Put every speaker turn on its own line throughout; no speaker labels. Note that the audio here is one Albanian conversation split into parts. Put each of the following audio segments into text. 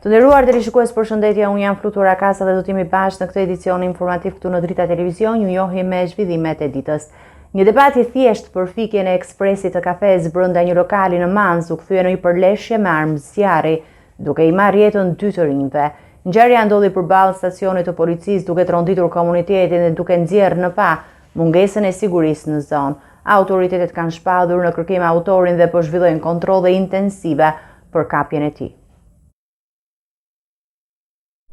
Të nderuar televizionistë, përshëndetje, unë jam Flutura Kasa dhe do t'jemi bashkë në këtë edicion informativ këtu në Drita Televizion. Ju njohim me zhvillimet e ditës. Një debat i thjesht për fikjen e ekspresit të kafes brenda një lokali në Manz u kthye në një përleshje me armë zjarri, duke i marrë jetën 2 të rinjve. Ngjarja ndodhi përballë stacionit të policisë, duke tronditur komunitetin dhe duke nxjerrë në pa mungesën e sigurisë në zonë. Autoritetet kanë shpadur në kërkim autorin dhe po zhvillojnë kontrolle intensive për kapjen e tij.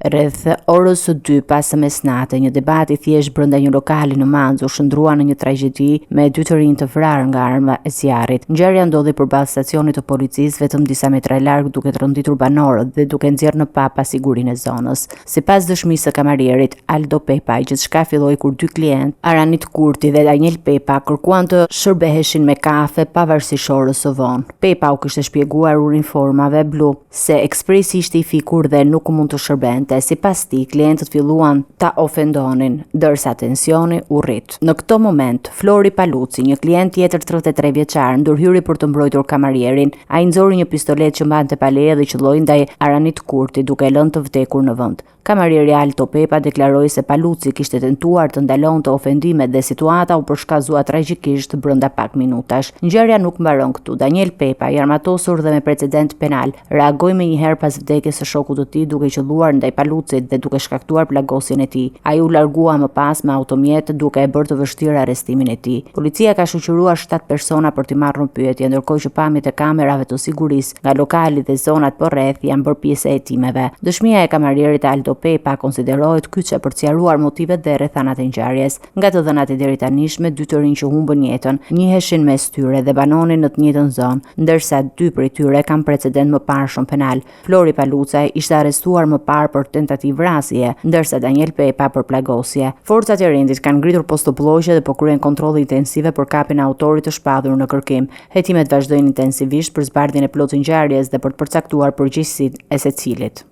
Rreth orës së 2 pas mesnatë, një debat i thjesht brenda një lokali në Manz u shndrua në një tragjedi me 2 të rinj të vrarë nga arma e zjarrit. Ngjarja ndodhi përballë stacionit të policisë vetëm disa metra larg, duke tronditur banorët dhe duke nxjerrë në pa pasigurinë e zonës. Sipas dëshmisë së kamarierit Aldo Pepa, gjithçka filloi kur 2 klientë, Aranit Kurti dhe Daniel Pepa, kërkuan të shërbeheshin me kafe pavarësisht orës së vonë. Pepa u kishte shpjeguar uniformave blu se ekspresi ishte i fikur dhe nuk mund të shërbente. Sipas tij, klientët filluan ta ofendonin, ndërsa tensioni u rrit. Në këtë moment, Flori Paluci, një klient tjetër 33 vjeçar, ndërhyri për të mbrojtur kamarierin. Ai nxori një pistolet që mbante pa leje dhe qelloi ndaj Aranit Kurti, duke lënë të vdekur në vend. Kamarieri Aldo Pepa deklaroi se Paluci kishte tentuar të ndalonte ofendimet dhe situata u përshkallëzua tragjikisht brenda pak minutash. Ngjarja nuk mbaron këtu. Daniel Pepa, i armatosur dhe me precedent penal, reagoi menjëherë pas vdekjes së shokut të tij duke qelluar ndaj Palucit dhe duke shkaktuar plagosjen e tij. Ai u largua më pas me automjet duke e bërë të vështirë arrestimin e tij. Policia ka shoqëruar 7 persona për t'i marrë në pyetje, ndërkohë që pamjet e kamerave të sigurisë nga lokali dhe zonat përreth janë bërë pjesë e hetimeve. Dëshmia e kamarierit Aldo Pepa konsiderohet kyçe për të sqaruar motivet dhe rrethanat e ngjarjes. Nga të dhënat e deri tanishme, 2 të rinj që humbën jetën njiheshin mes tyre dhe banonin në të njëjtën zonë, ndërsa 2 prej tyre kanë precedent më parshëm penal. Flori Paluca ishte arrestuar më parë për tentativë vrasje, ndërsa Daniel Pepa për plagosje. Forcat e rendit kanë ngritur postobllogje dhe po kryejnë kontrolle intensive për kapjen e autorit të shpallur në kërkim. Hetimet vazhdojnë intensivisht për zbardhjen e plotë ngjarjes dhe për të përcaktuar përgjegjësinë e secilit.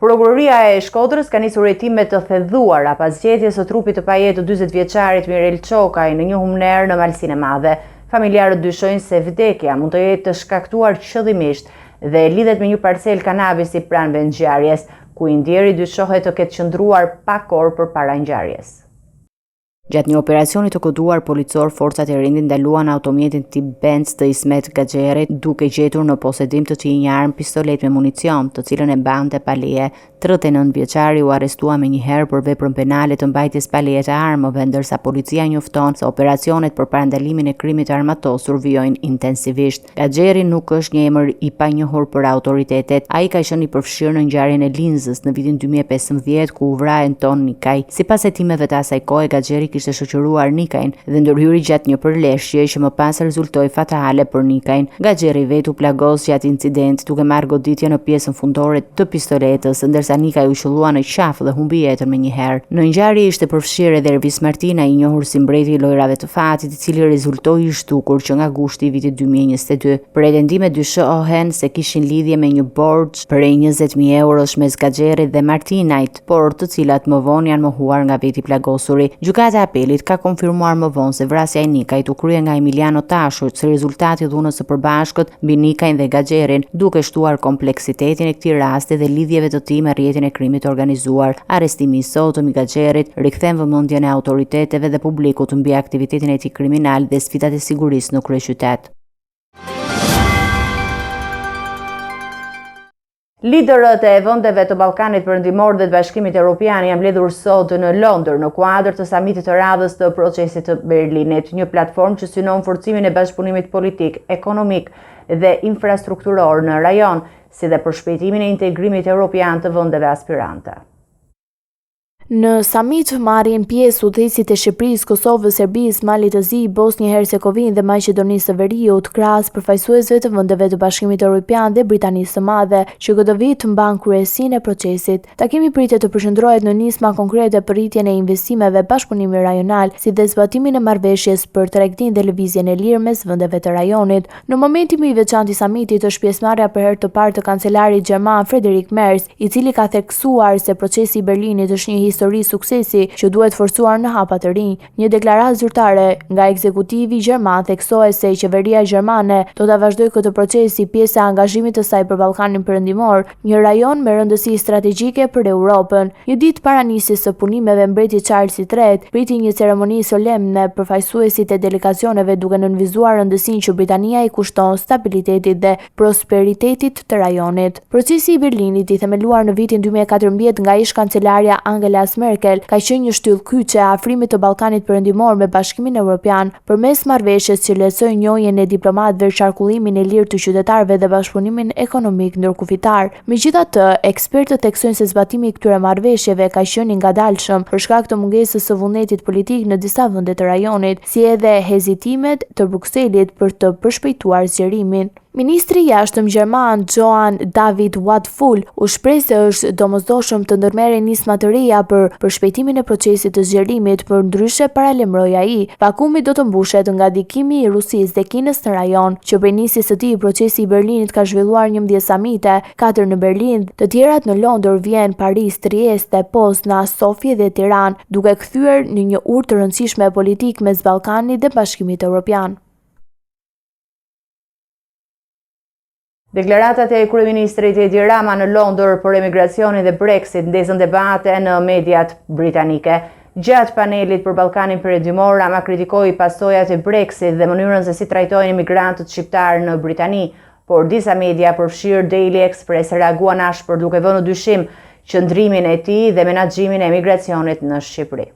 Prokuroria e Shkodrës ka nisur hetime të thedhuara pas gjetjes së trupit të pajetë të 40 vjeçarit Mirel Çokaj në një humner në Malsinë e Madhe. Familjarët dyshojnë se vdekja mund të jetë të shkaktuar qëllimisht dhe lidhet me një parcel kanabisi pranë vendngjarjes, ku i ndjeri dyshohet të ketë qëndruar pak orë përpara ngjarjes. Gjatë një operacioni të koduar policor, forcat e rendit ndaluan automjetin tip Benz të Ismet Gaxherit, duke gjetur në posedim të tij një armë pistolet me municion, të cilën e mbante pa leje. 39 vjeçari u arrestua menjëherë për veprën penale të mbajtjes pa leje të armëve, ndërsa policia njofton se operacionet për parandalimin e krimit të armatosur vijojnë intensivisht. Gaxheri nuk është një emër i panjohur për autoritetet. Ai ka qenë i përfshirë në ngjarjen e Linzës në vitin 2015, ku u vra Anton Nikaj. Sipas hetimeve të asaj kohe, Gaxheri kishte shoqëruar Nikajin dhe ndërhyri gjatë një përleshje që më pas rezultoi fatale për Nikajin. Gaxheri vetë u plagos gjatë incidentit duke marrë goditje në pjesën fundore të pistoletës, ndërsa Nikaj u qellua në qafë dhe humbi jetën menjëherë. Në ngjarje ishte përfshirë edhe Ervis Martina, i njohur si mbreti i lojrave të fatit, i cili rezultoi i zhdukur që nga gushti i vitit 2022. Pretendimet dyshohen se kishin lidhje me një borxh prej 20.000 eurosh mes Gaxherit dhe Martinait, por të cilat më vonë janë mohuar nga veti plagosuri. Gjykata e apelit ka konfirmuar më vonë se vrasja e Nikajt u krye nga Emiliano Tashu, si rezultati i dhunës së përbashkët mbi Nikajin dhe Gaxherin, duke shtuar kompleksitetin e këtij rasti dhe lidhjeve të tij me rrjetin e krimit organizuar. Arrestimi i sotëm i Gaxherit rikthen vëmendjen e autoriteteve dhe publikut mbi aktivitetin e tij kriminal dhe sfidat e sigurisë në kryeqytet. Liderët e vendeve të Ballkanit Perëndimor dhe të Bashkimit Evropian janë mbledhur sot në Londër në kuadër të samitit të radhës të procesit të Berlinit, një platformë që synon forcimin e bashkëpunimit politik, ekonomik dhe infrastrukturor në rajon, si dhe për shpejtimin e integrimit evropian të vendeve aspirante.
Në samit marrin pjesë udhëheqësit e Shqipërisë, Kosovës, Serbisë, Malit të Zi, Bosnjë-Hercegovinë dhe Maqedonisë së Veriut, krahas përfaqësuesve të vendeve të Bashkimit Evropian dhe Britanisë së Madhe, që këtë vit mban kryesinë e procesit. Takimi pritet të përqendrohet në nisma konkrete për rritjen e investimeve, bashkëpunimi rajonal, si dhe zbatimin e marrëveshjes për tregtinë dhe lëvizjen e lirë mes vendeve të rajonit. Në momentin më i veçantë i samitit është pjesëmarrja për herë të parë të kancelarit gjerman Friedrich Merz, i cili ka theksuar se procesi i Berlinit është një histori suksesi që duhet forcuar në hapa të rinj. Një deklaratë zyrtare nga ekzekutivi gjerman theksoi se qeveria gjermane do ta vazhdojë këtë proces si pjesë e angazhimit të saj për Ballkanin Perëndimor, një rajon me rëndësi strategjike për Europën. Një ditë para nisjes së punimeve, mbreti Charles III priti një ceremoni solemne me përfaqësuesit e delegacioneve duke nënvizuar rëndësinë që Britania i kushton stabilitetit dhe prosperitetit të rajonit. Procesi i Berlinit, i themeluar në vitin 2014 nga ish-kancelarja Angela Merkel, ka qenë një shtyllëkyçe e afrimit të Ballkanit Perëndimor me Bashkimin Evropian përmes marrëveshjes që lehtësoi njohjen e diplomatëve, qarkullimin e lirë të qytetarëve dhe bashkëpunimin ekonomik ndërkufitar. Megjithatë, ekspertët theksojnë se zbatimi i këtyre marrëveshjeve ka qenë i ngadalshëm për shkak të mungesës së vullnetit politik në disa vende të rajonit, si edhe hezitimet të Brukselit për të përshpejtuar zgjerimin. Ministri i jashtëm gjerman Johann David Wattfull u shpreh se është domosdoshëm të ndërmerrë nisma të reja për përshpejtimin e procesit të zgjerimit, përndryshe paralajmëroi ai, vakumi do të mbushet nga ndikimi i Rusisë dhe Kinës në rajon, që prej nisjes së tij procesi i Berlinit ka zhvilluar 11 samite, 4 në Berlin, të tjerat në Londër, Vjen, Paris, Trieste, Pozna, Sofje dhe Tiranë, duke kthyer në një urë të rëndësishme politik mes Ballkanit dhe Bashkimit Evropian.
Deklaratat e kryeministrit Edi Rama në Londër për emigracionin dhe Brexit ndezën debate në mediat britanike. Gjatë panelit për Ballkanin Perëndimor, Rama kritikoi pasojat e Brexit dhe mënyrën se si trajtojnë imigrantët shqiptar në Britani, por disa media, përfshirë Daily Express, reaguan ashpër duke vënë në dyshim qëndrimin e tij dhe menaxhimin e emigracionit në Shqipëri.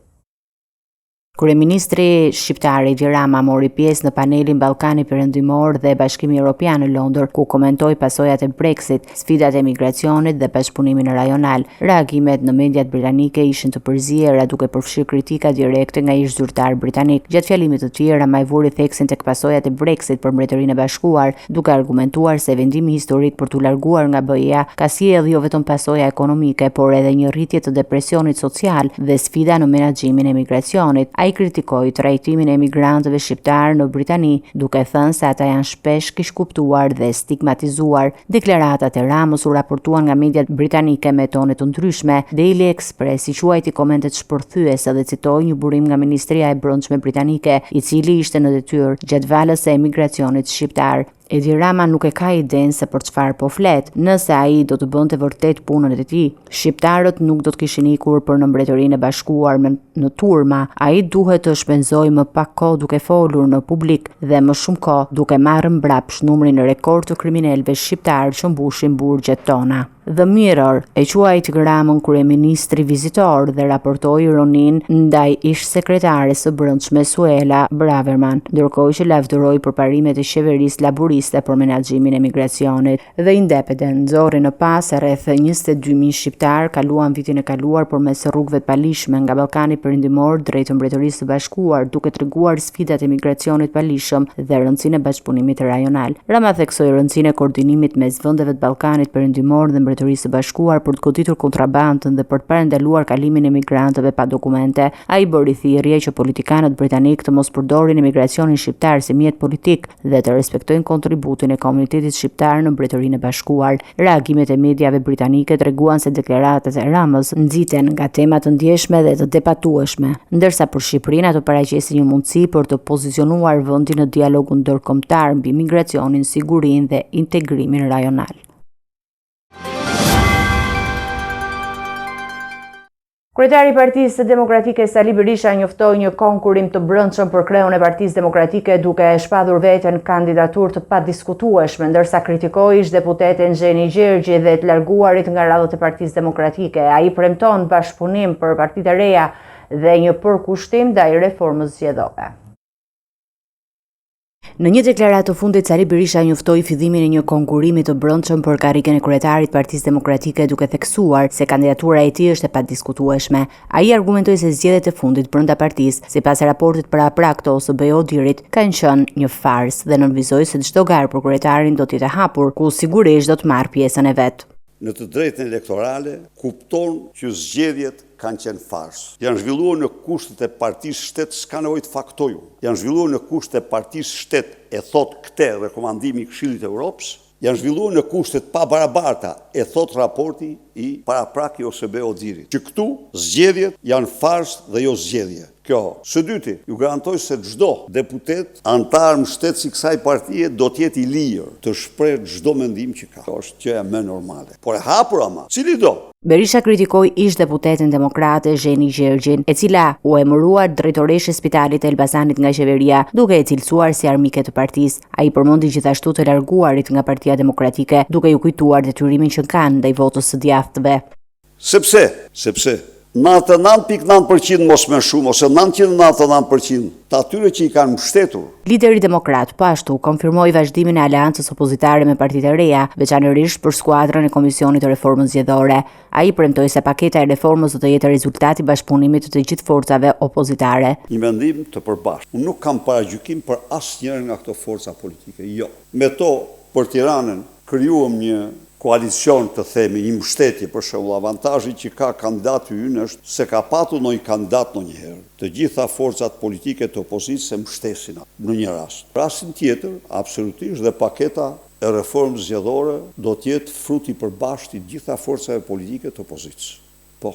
Kryeministri shqiptar Edi Rama mori pjesë në panelin Ballkani Perëndimor dhe Bashkimi Evropian në Londër, ku komentoi pasojat e Brexit, sfidat e emigracionit dhe bashkëpunimin rajonal. Reagimet në mediat britanike ishin të përziera, duke përfshirë kritika direkte nga ish zyrtar britanik. Gjatë fjalimit të tij, Rama i vuri theksin tek pasojat e Brexit për Mbretërinë e Bashkuar, duke argumentuar se vendimi historik për t'u larguar nga BE-ja ka sjellë jo vetëm pasoja ekonomike, por edhe një rritje të depresionit social dhe sfida në menaxhimin e emigracionit. Ai kritikoi trajtimin e emigrantëve shqiptar në Britani, duke thënë se ata janë shpesh kishkuptuar dhe stigmatizuar. Deklaratat e Ramës u raportuan nga mediat britanike me tone të ndryshme. Daily Express i quajti komentet shpërthyese dhe citoi një burim nga Ministria e Brendshme britanike, i cili ishte në detyrë gjatë valës së emigracionit shqiptar. Edi Rama nuk e ka idenë se për çfarë po flet. Nëse ai do të bënte vërtet punën e tij, shqiptarët nuk do të kishin ikur për në Mbretërinë e Bashkuar në turma. Ai duhet të shpenzojë më pak kohë duke folur në publik dhe më shumë kohë duke marrë mbrapsht numrin rekord të kriminalëve shqiptar që mbushin burgjet tona. The Mirror e quajti Ramën kryeministri vizitor dhe raportoi ironin ndaj ish-sekretares së brendshme Suela Braverman, ndërkohë që lavdëroi përparimet e qeverisë laburiste për menaxhimin e migracionit. The Independent nxorri në pas rreth 22.000 shqiptar kaluan vitin e kaluar përmes rrugëve të palishme nga Ballkani Perëndimor drejt Mbretërisë së Bashkuar, duke treguar sfidat e migracionit palishëm dhe rëndësinë e bashkëpunimit rajonal. Rama theksoi rëndësinë e koordinimit mes vendeve të Ballkanit Perëndimor dhe Mbretërisë së Bashkuar për të goditur kontrabandën dhe për të parandaluar kalimin e migrantëve pa dokumente. Ai bëri thirrje që politikanët britanik të mos përdorin imigracionin shqiptar si mjet politik dhe të respektojnë kontributin e komunitetit shqiptar në Mbretërinë e Bashkuar. Reagimet e mediave britanike treguan se deklaratat e Ramës nxiten nga tema të ndjeshme dhe të debatueshme, ndërsa për Shqipërinë ato paraqesin një mundësi për të pozicionuar vendin në dialogun ndërkombëtar mbi migracionin, sigurinë dhe integrimin rajonal. Kryetari i Partisë Demokratike Sali Berisha njoftoi një konkurrim të brendshëm për kreun e Partisë Demokratike, duke shpadur veten kandidaturë të padiskutueshme, ndërsa kritikoi ish-deputeten Gjeni Gjergji dhe të larguarit nga radhët e Partisë Demokratike. Ai premton bashkëpunim për partitë e reja dhe një përkushtim ndaj reformës zgjedhore. Në një deklaratë të fundit, Sali Berisha njoftoi fillimin e një konkurrimi të brendshëm për karrigen e kryetarit të Partisë Demokratike, duke theksuar se kandidatura e tij është e padiskutueshme. Ai argumentoi se zgjedhjet e fundit brenda partisë, sipas raportit para prag të OSBE Odirit, kanë qenë një farsë dhe nënvizoi se çdo garë për kryetarin do të jetë hapur, ku sigurisht do të marrë pjesën e vet.
Në të drejtën elektorale, kupton që zgjedhjet kanë qenë farsë. Janë zhvilluar në kushtet e partisë shtet, s'ka nevojë të faktoju. Janë zhvilluar në kushtet e partisë shtet, e thot këtë rekomandimi i Këshillit të Evropës, janë zhvilluar në kushtet pa barabarta, e thot raporti i paraprak i OSBE Odzirit, që këtu zgjedhjet janë farsë dhe jo zgjedhje. Kjo, së dyti, ju garantoj se çdo deputet, antar mbështetës i kësaj partie do të jetë i lirë të shpreh çdo mendim që ka. Kjo është gjëja më normale. Por e hapur ama, cili do?
Berisha kritikoi ish deputetin demokrate Zheni Gjergjin, e cila u emëruar drejtoreshe Spitalit të Elbasanit nga qeveria, duke e cilësuar si armike të partisë. Ai përmendi gjithashtu të larguarit nga Partia Demokratike, duke ju kujtuar detyrimin që kanë ndaj votës së djathtëve.
Sepse 99.9% mos më shumë ose 999% të atyre që i kanë mbështetur.
Lideri demokrat po ashtu konfirmoi vazhdimin e aleancës opozitare me partitë e reja, veçanërisht për skuadrën e Komisionit të Reformës Zgjedhore. Ai premtoi se paketa e reformës do të jetë rezultati i bashkëpunimit të gjithë forcave opozitare.
Një mendim të përbashkët. Unë nuk kam paragjykim për asnjërin nga këto forca politike. Jo. Me to për Tiranën krijuam një koalicion të themi, një mbështetje për shembull, avantazhi që ka kandidati ynë është se ka patur ndonjë kandidat ndonjëherë. Të gjitha forcat politike të opozitës se mbështesin në një rast. Rastin tjetër, absolutisht dhe paketa e reformës zgjedhore do të jetë fruti i përbashkët i gjitha forcave politike të opozitës. Po,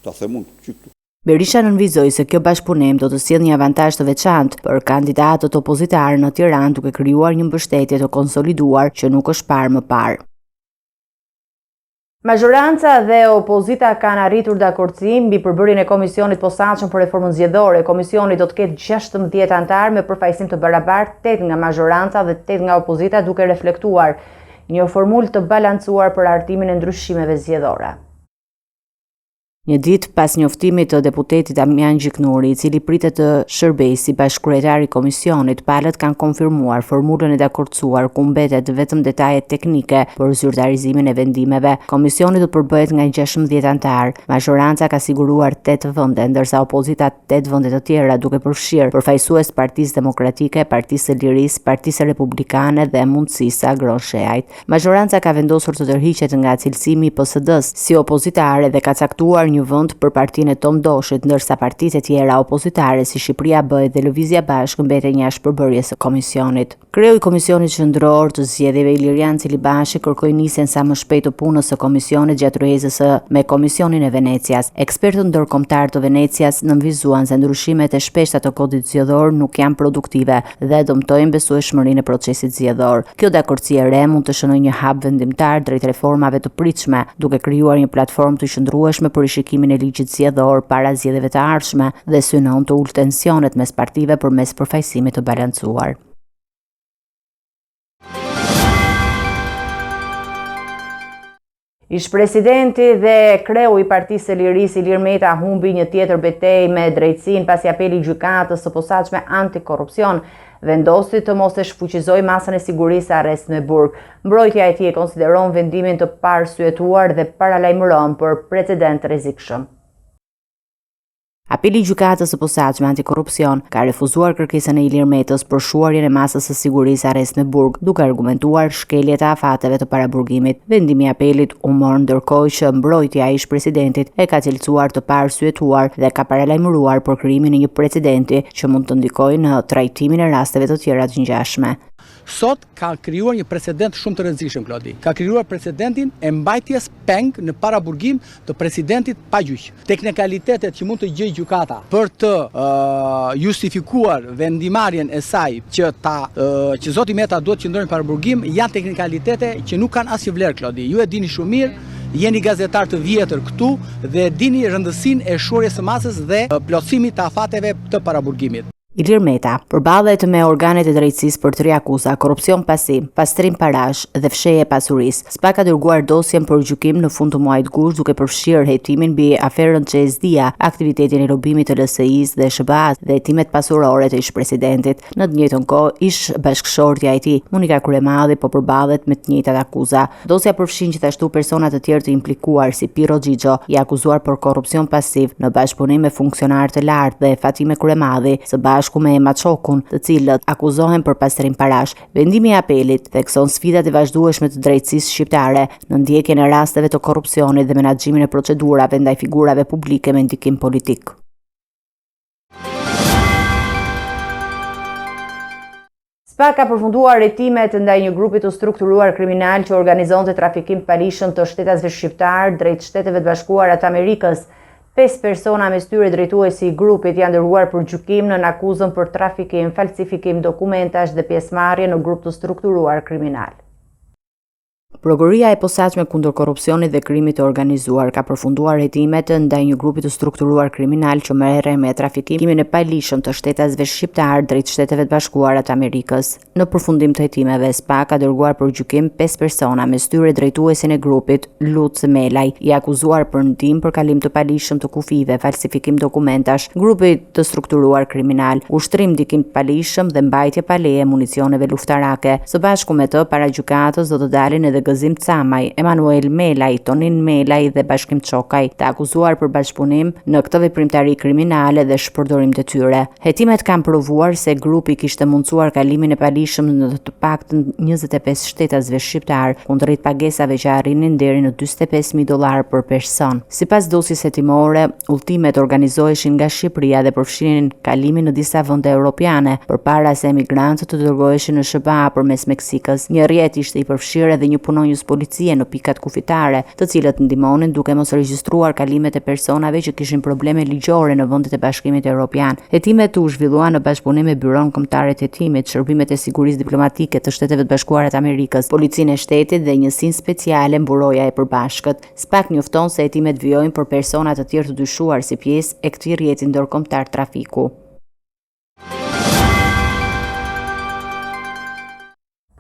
ta them unë që këtu.
Berisha nënvizoi se kjo bashkëpunim do të sjellë një avantazh të veçantë për kandidatët opozitar në Tiranë, duke krijuar një mbështetje të konsoliduar që nuk është parë më parë. Majoranca dhe opozita kanë arritur dakordsi mbi përbërjen e komisionit posaçëm për reformën zgjedhore. Komisioni do të ketë 16 anëtar me përfaqësim të barabartë, 8 nga majoranca dhe 8 nga opozita, duke reflektuar një formulë të balancuar për hartimin e ndryshimeve zgjedhore. Një ditë pas njoftimit të deputetit Damian Gjiknuri, i cili pritet të shërbejë si bashkëkryetari i komisionit, palët kanë konfirmuar formulën e dakordsuar ku mbetet vetëm detajet teknike për zyrtarizimin e vendimeve. Komisioni do të përbëhet nga 16 anëtar. Majoranca ka siguruar 8 vende, ndërsa opozita 8 vende të tjera, duke përfshirë përfaqësues të Partisë Demokratike, Partisë së Lirisë, Partisë Republikane dhe mundësisë Agron Sheajt. Majoranca ka vendosur të tërhiqet nga cilësimi i PSD-s si opozitare dhe ka caktuar një vend për partinë e Tom Doshit, ndërsa partitë e tjera opozitare si Shqipëria BE dhe Lëvizja Bashkë mbeten jashtë përbërjes së komisionit. Kreu i Komisionit Qendror të Zgjedhjeve Ilirian Cilibashi kërkoi nisjen sa më shpejt të punës së komisionit gjatë rrezës me Komisionin e Venecias. Ekspertët ndërkombëtar të Venecias nënvizuan se ndryshimet e shpeshta të kodit zgjedhor nuk janë produktive dhe dëmtojnë besueshmërinë e procesit zgjedhor. Kjo dakordsi e re mund të shënojë një hap vendimtar drejt reformave të pritshme, duke krijuar një platformë të qëndrueshme për rishikimin e ligjit zgjedhor para zgjedhjeve të ardhshme dhe synon të ulë tensionet mes partive përmes përfaqësimit të balancuar. Ish-presidenti dhe kreu i Partisë së Lirisë Ilir Meta humbi një tjetër betejë me drejtsinë pasi apeli i gjykatës së posaçme antikorrupsion vendosi të mos e shfuqizojë masën e sigurisë arrest me burg. Mbrojtja e tij e konsideron vendimin të parsyetuar dhe paralajmëron për precedent rrezikshëm. Apeli i gjykatës së posaçme antikorrupsion ka refuzuar kërkesën e Ilir Metës për shuarjen e masës së sigurisë arrest me burg, duke argumentuar shkeljet e afateve të paraburgimit. Vendimi i apelit u mor ndërkohë që mbrojtja e ish-presidentit e ka cilësuar të parsyetuar dhe ka paralajmëruar për krijimin e një precedenti që mund të ndikojë në trajtimin e rasteve të tjera të ngjashme.
Sot ka krijuar një precedent shumë të rrezikshëm, Klodi. Ka krijuar precedentin e mbajtjes peng në paraburgim të presidentit pa gjyq. Teknikalitetet që mund të gjejë gjykata për të justifikuar vendimarrjen e saj që zoti Meta duhet të qëndrojë në paraburgim janë teknikalitete që nuk kanë asnjë vlerë, Klodi. Ju e dini shumë mirë. Jeni gazetar të vjetër këtu dhe dini rëndësinë e shuarjes së masës dhe plotësimit të afateve të paraburgimit.
Ilir Meta përballet me organet e drejtësisë për 3 akuza: korrupsion pasiv, pastrim parash dhe fshehje pasurisë. SPA ka dërguar dosjen për gjykim në fund të muajit gusht, duke përfshirë hetimin mbi aferën CSD-a, aktivitetin e lobimit të LSI-s dhe SBA-s dhe hetimet pasurore të ish-presidentit. Në të njëjtën kohë, ish-bashkëshortja e tij, Monika Kryemadhi, po përballet me të njëjtat akuza. Dosja përfshin gjithashtu persona të tjerë të implikuar si Piro Xhixho, i akuzuar për korrupsion pasiv në bashkëpunim me funksionar të lartë, dhe Fatime Kryemadhi, së bashku me Emma Çokun, të cilët akuzohen për pastrim parash. Vendimi i apelit thekson sfidat e vazhdueshme të drejtësisë shqiptare në ndjekjen e rasteve të korrupsionit dhe menaxhimin e procedurave ndaj figurave publike me ndikim politik. SPA ka përfunduar hetimet ndaj një grupi të strukturuar kriminal që organizonte trafikim palishëm të shtetasve shqiptar drejt Shteteve të Bashkuara të Amerikës. 5 persona mes tyre drejtuesi i grupit janë dërguar për gjykim në akuzën për trafikim, falsifikim dokumentash dhe pjesëmarrje në grup të strukturuar kriminal. Prokuroria e posaçme kundër korrupsionit dhe krimit të organizuar ka përfunduar hetimet ndaj një grupi të strukturuar kriminal që merrej me trafikimin e paligjshëm të shtetasve shqiptar drejt Shteteve të Bashkuara të Amerikës. Në përfundim të hetimeve, SPA ka dërguar për gjykim 5 persona, mes tyre drejtuesin e grupit, Lutz Melaj, i akuzuar për ndihmë për kalim të paligjshëm të kufive, falsifikim dokumentash, grupi të strukturuar kriminal, ushtrim ndikim të paligjshëm dhe mbajtje pa leje municioneve luftarake. Së bashku me të, para gjykatës do të dalin edhe Gëzim Camaj, Emanuel Melaj, Tonin Melaj dhe Bashkim Çokaj, të akuzuar për bashkëpunim në këtë veprimtari kriminale dhe shpërdorim të tyre. Hetimet kanë provuar se grupi kishte mundsuar kalimin e paligjshëm në të paktën 25 shtetasve shqiptar, kundrejt pagesave që arrinin deri në $45.000 për person. Sipas dosjes hetimore, udhëtimet organizoheshin nga Shqipëria dhe përfshinin kalimin në disa vende europiane, përpara se emigrantët të dërgoheshin në SBA përmes Meksikës. Një rrjet ishte i përfshirë edhe një punonjës policie në pikat kufitare, të cilët ndihmonin duke mos regjistruar kalimet e personave që kishin probleme ligjore në vendet e Bashkimit Evropian. Hetimet u zhvilluan në bashkëpunim me Byron Kombëtare të Hetimit, Shërbimet e Sigurisë Diplomatike të Shteteve të Bashkuara të Amerikës, Policinë e Shtetit dhe njësinë speciale Mburoja e Përbashkët. SPA njofton se hetimet vijojnë për persona të tjerë të dyshuar si pjesë e këtij rrjeti ndërkombëtar trafiku.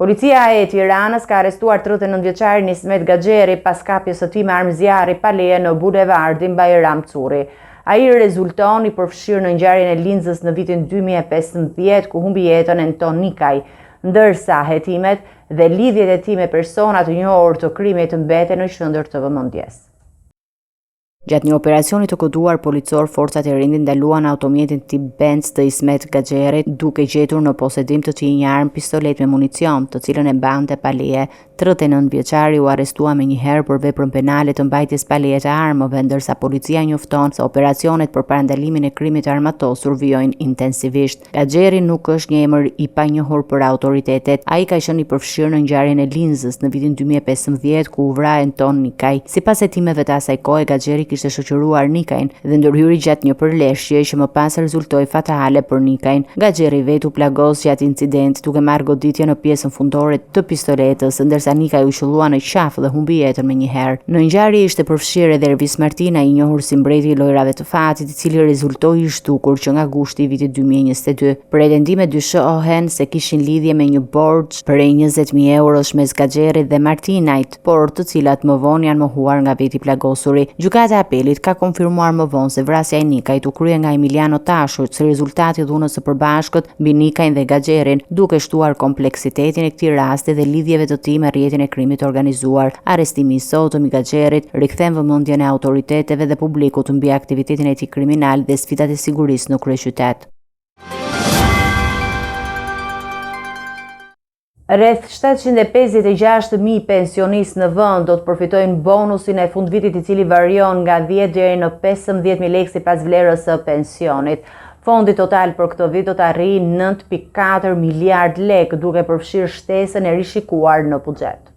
Policia e Tiranës ka arrestuar 39-vjeçarin Ismet Gaxheri pas kapjes së tij me armë zjarri pa leje në bulevardin Bajram Curri. Ai rezulton i përfshirë në ngjarjen e Linzës në vitin 2015, ku humbi jetën Anton Nikaj, ndërsa hetimet dhe lidhjet e tij me persona të njohur të krimit mbeten në qendër të vëmendjes. Gjatë një operacioni të koduar policor, forcat e rendit ndaluan automjetin tip Benz të Ismet Gaxherit, duke gjetur në posedim të tij një armë pistolet me municion, të cilën e mbante pa leje. 39-vjeçari u arrestua menjëherë për veprën penale të mbajtjes pa leje të armëve, ndërsa policia njofton se operacionet për parandalimin e krimit armatosur vijojnë intensivisht. Gaxheri nuk është një emër i panjohur për autoritetet. Ai ka qenë i përfshirë në ngjarjen e Linzës në vitin 2015, ku u vra Anton Nikaj. Sipas hetimeve të asaj kohe, Gaxheri kishte shoqëruar Nikajin dhe ndërhyri gjatë një përleshje që më pas rezultoi fatale për Nikajin. Gaxheri vetë u plagos gjatë incidentit duke marrë goditje në pjesën fundore të pistoletës, ndërsa Nikaj u qellua në qafë dhe humbi jetën menjëherë. Në ngjarje ishte përfshirë edhe Ervis Martina, i njohur si mbreti i lojrave të fatit, i cili rezultoi i zhdukur që nga gushti i vitit 2022. Pretendimet dyshohen se kishin lidhje me një borxh prej 20.000 eurosh mes Gaxherit dhe Martinajt, por të cilat më vonë janë mohuar nga veti plagosuri. Gjykata e apelit ka konfirmuar më vonë se vrasja e Nikajt u krye nga Emiliano Tashu, si rezultati i dhunës së përbashkët mbi Nikajin dhe Gaxherin, duke shtuar kompleksitetin e këtij rasti dhe lidhjeve të tij me rrjetin e krimit organizuar. Arrestimi i sotëm i Gaxherit rikthen vëmendjen e autoriteteve dhe publikut mbi aktivitetin e tij kriminal dhe sfidat e sigurisë në kryeqytet. Rreth 756.000 pensionistë në vend do të përfitojnë bonusin e fundvitit, i cili varion nga 10 deri në 15.000 lekë sipas vlerës së pensionit. Fondi total për këtë vit do të arrijë 9.4 miliard lekë, duke përfshirë shtesën e rishikuar në buxhet.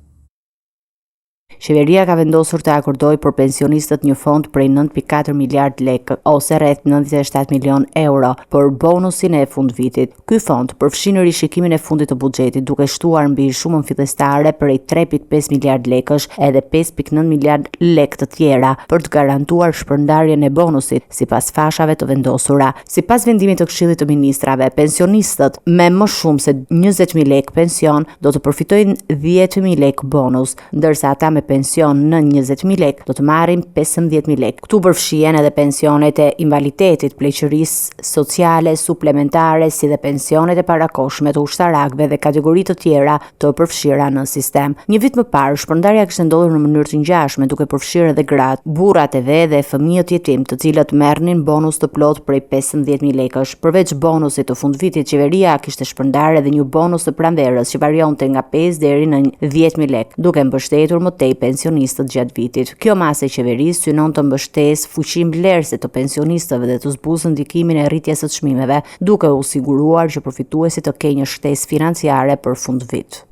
Qeveria ka vendosur të akordojë për pensionistët një fond prej 9.4 miliard lekë, ose rreth 97 milion euro, për bonusin e fundvitit. Ky fond përfshin rishikimin e fundit të buxhetit, duke shtuar mbi shumën fillestare prej 3.5 miliard lekësh edhe 5.9 miliard lekë të tjera, për të garantuar shpërndarjen e bonusit sipas fashave të vendosura. Sipas vendimit të Këshillit të Ministrave, pensionistët me më shumë se 20.000 lekë pension do të përfitojnë 10.000 lekë bonus, ndërsa ata me pension në 20.000 lekë do të marrin 15.000 lekë. Këtu përfshihen edhe pensionet e invaliditetit, pleqërisë sociale suplementare, si dhe pensionet e parakohshme të ushtarakëve dhe kategori të tjera të përfshira në sistem. Një vit më parë, shpërndarja kishte ndodhur në mënyrë të ngjashme, duke përfshirë edhe gratë, burrat e ve dhe fëmijët jetim, të cilët merrnin bonus të plot prej 15.000 lekësh. Përveç bonusit të fundvitit, qeveria kishte shpërndarë edhe një bonus të pranverës që varionte nga 5 deri në 10.000 lekë, duke mbështetur më tej i pensionistët gjatë vitit. Kjo masë e qeverisë synon të mbështesë fuqinë vlerëse të pensionistëve dhe të zbuzë ndikimin e rritjes së çmimeve, duke u siguruar që përfituesit të kenë një shtesë financiare për fund vit.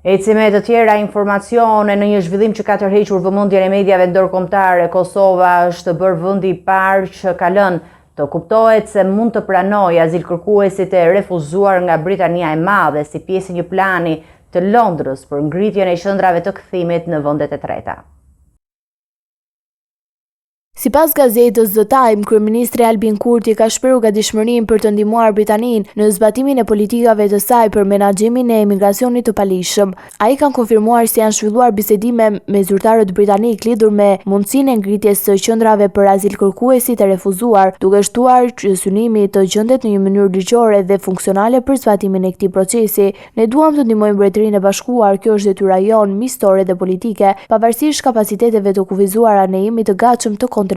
Ecime të tjera informacione në një zhvillim që ka tërhequr vëmendjen e mediave ndërkombëtare. Kosova është bërë vendi i parë që ka lënë të kuptohet se mund të pranojë azilkërkuesit e refuzuar nga Britania e Madhe si pjesë e një plani të Londrës për ngritjen e qendrave të kthimit në vendet e treta.
Sipas gazetës The Time, kryeministri Albin Kurti ka shprehur gatishmërinë për të ndihmuar Britaninë në zbatimin e politikave të saj për menaxhimin e emigracionit të palishëm. Ai kanë konfirmuar se janë zhvilluar bisedime me zyrtarët britanik lidhur me mundësinë e ngritjes së qendrave për azilkërkuesit e refuzuar, duke shtuar që synimi të gjendet në një mënyrë ligjore dhe funksionale për zbatimin e këtij procesi. Ne duam të ndihmojmë Mbretërinë e Bashkuar, kjo është detyra jonë miqësore dhe politike, pavarësisht kapaciteteve të kufizuara, ne jemi të gatshëm të kontribuojmë.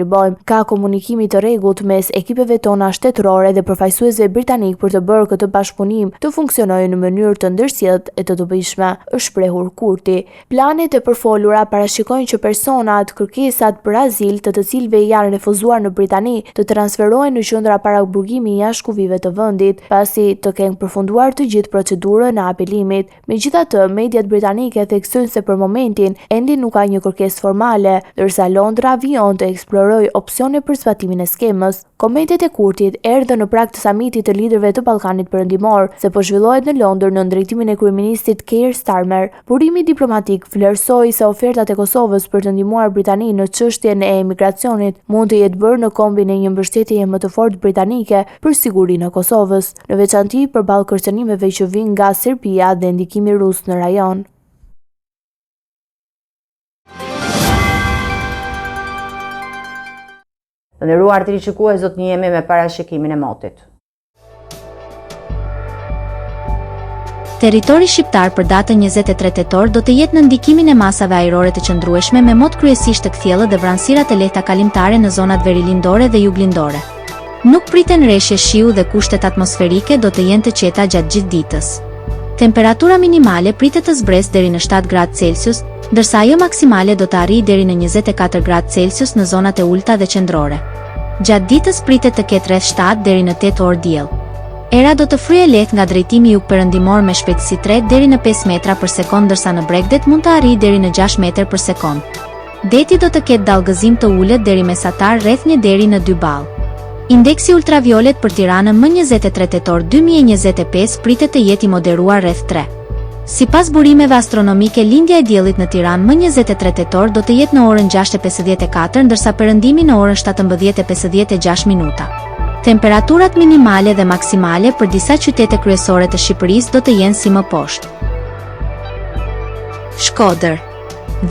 Ka komunikimi të rregullt mes ekipeve tona shtetërore dhe përfaqësuesve britanik për të bërë këtë bashkëpunim të funksionojë në mënyrë të ndërsjellët e të dobishme, është shprehur Kurti. Planet e përfolura parashikojnë që personat kërkesat për azil të cilëve janë refuzuar në Britani të transferohen në qendra paraburgimi jashtë kufive të vendit, pasi të kenë përfunduar të gjithë procedurën e apelimit. Megjithatë, mediat britanike theksojnë se për momentin ende nuk ka një kërkesë formale, ndërsa Londra vijon të eksploroj opsione për zbatimin e skemës. Komentet e Kurtit erdhën në prag të samitit të liderëve të Ballkanit Perëndimor, se po zhvillohet në Londër në drejtimin e kryeministit Keir Starmer. Burimi diplomatik vlerësoi se ofertat e Kosovës për të ndihmuar Britaninë në çështjen e emigracionit mund të jetë bërë në kombin e një mbështetjeje më të fortë britanike për sigurinë e Kosovës, në veçanti përballë kërcënimeve që vijnë nga Serbia dhe ndikimi rus në rajon.
Të nderuar teleshikues, do të njihemi me parashikimin e motit.
Territori shqiptar për datën 23 tetor do të jetë në ndikimin e masave ajrore të qëndrueshme me mot kryesisht të kthjellë dhe vranësirat e lehta kalimtare në zonat verilindore dhe juglindore. Nuk priten rreshje shiu dhe kushtet atmosferike do të jenë të qeta gjatë gjithë ditës. Temperatura minimale pritet të zbresë deri në 7 gradë Celsius, ndërsa ajo maksimale do të arrijë deri në 24 gradë Celsius në zonat e ulta dhe qendrore. Gjatë ditës pritet të ketë rreth 7 deri në 8 orë diell. Era do të fryejë lehtë nga drejtimi jug-perëndimor me shpejtësi 3 deri në 5 metra për sekond, ndërsa në Bregdet mund të arrijë deri në 6 metër për sekond. Deti do të ketë dallgëzim të ulët deri mesatar rreth 1 deri në 2 ball. Indeksi ultraviolet për Tiranën më 23 tetor 2025 pritet të jetë i moderuar rreth 3. Sipas burimeve astronomike, lindja e diellit në Tiranë më 23 tetor do të jetë në orën 6:54, ndërsa perëndimi në orën 17:56 minuta. Temperaturat minimale dhe maksimale për disa qytete kryesore të Shqipërisë do të jenë si më poshtë. Shkodër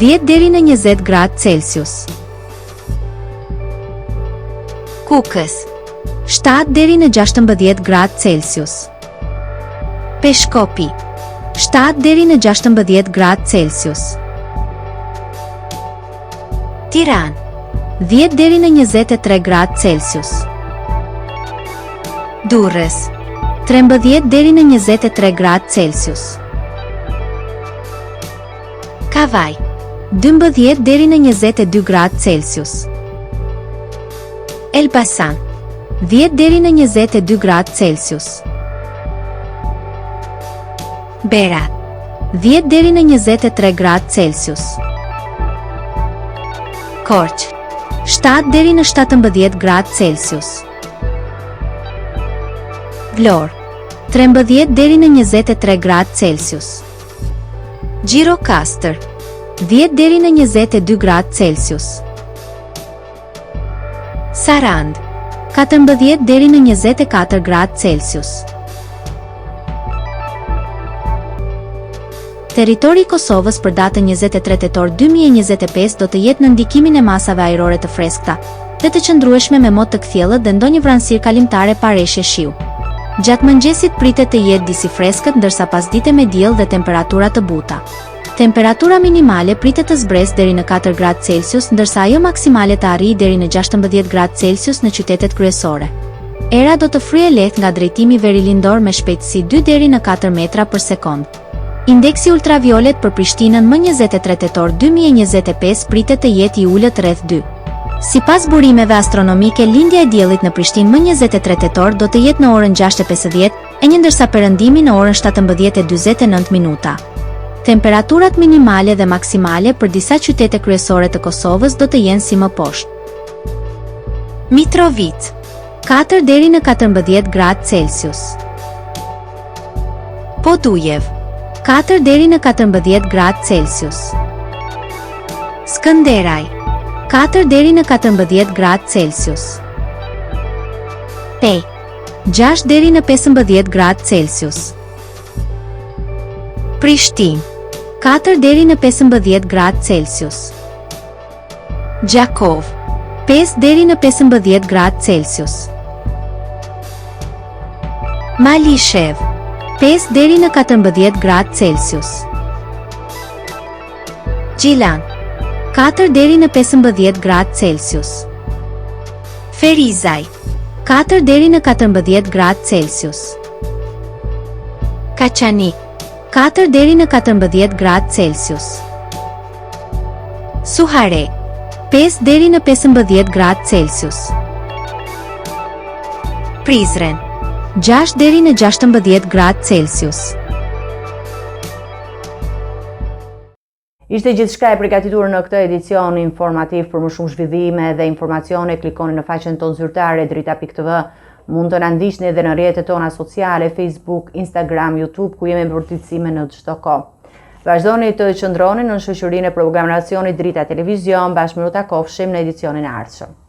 10 deri në 20 gradë Celsius. Kukës 7 deri në 16 gradë Celsius. Peshkopi 7 deri në 16 gradë Celsius. Tiranë 10 deri në 23 gradë Celsius. Durrës 13 deri në 23 gradë Celsius. Kavaj 12 deri në 22 gradë Celsius. Elbasan 10 deri në 22 gradë Celsius. Berat 10 deri në 23 gradë Celsius. Korç 7 deri në 17 gradë Celsius. Vlorë 13 deri në 23 gradë Celsius. Gjirokastër 10 deri në 22 gradë Celsius. Sarand 14 deri në 24 gradë Celsius. Territori i Kosovës për datën 23 tetor 2025 do të jetë në ndikimin e masave ajrore të freskëta dhe të qëndrueshme me mot të kthjellët dhe ndonjë vranësirë kalimtare pa rreshje shiu. Gjatë mëngjesit pritet të jetë disi freskët, ndërsa pasdite me diell dhe temperatura të buta. Temperatura minimale pritet të zbresë deri në 4 gradë Celsius, ndërsa ajo maksimale të arrijë deri në 16 gradë Celsius në qytetet kryesore. Era do të fryejë lehtë nga drejtimi verilindor me shpejtësi 2 deri në 4 metra për sekond. Indeksi ultraviolet për Prishtinën më 23 tetor 2025 pritet të jetë i ulët rreth 2. Sipas burimeve astronomike, lindja e diellit në Prishtinë më 23 tetor do të jetë në orën 6:50 e një, ndërsa perëndimi në orën 17:49 minuta. Temperaturat minimale dhe maksimale për disa qytete kryesore të Kosovës do të jenë si më poshtë. Mitrovica 4 deri në 14 gradë Celsius. Podujev 4 deri në 14 gradë Celsius. Skënderaj 4 deri në 14 gradë Celsius. Pej 6 deri në 15 gradë Celsius. Prishtinë 4 deri në 15 gradë Celsius. Gjakov 5 deri në 15 gradë Celsius. Malishev 5 deri në 14 gradë Celsius. Gjilan 4 deri në 15 gradë Celsius. Ferizaj 4 deri në 14 gradë Celsius. Kaçanik 4 deri në 14 gradë Celsius. Suhare 5 deri në 15 gradë Celsius. Prizren 6 deri në 16 gradë Celsius.
Ishte gjithçka e përgatitur në këtë edicion informativ. Për më shumë zhvillime dhe informacione, klikoni në faqen tonë zyrtare drita.tv. Mund të na ndiqni edhe në rrjetet tona sociale, Facebook, Instagram, YouTube, ku jemi me përcjellësime në çdo kohë. Vazhdoni të qëndroni në shoqërinë e programacionit Drita Televizion. Bashkë me ju takofshim në edicionin e ardhshëm.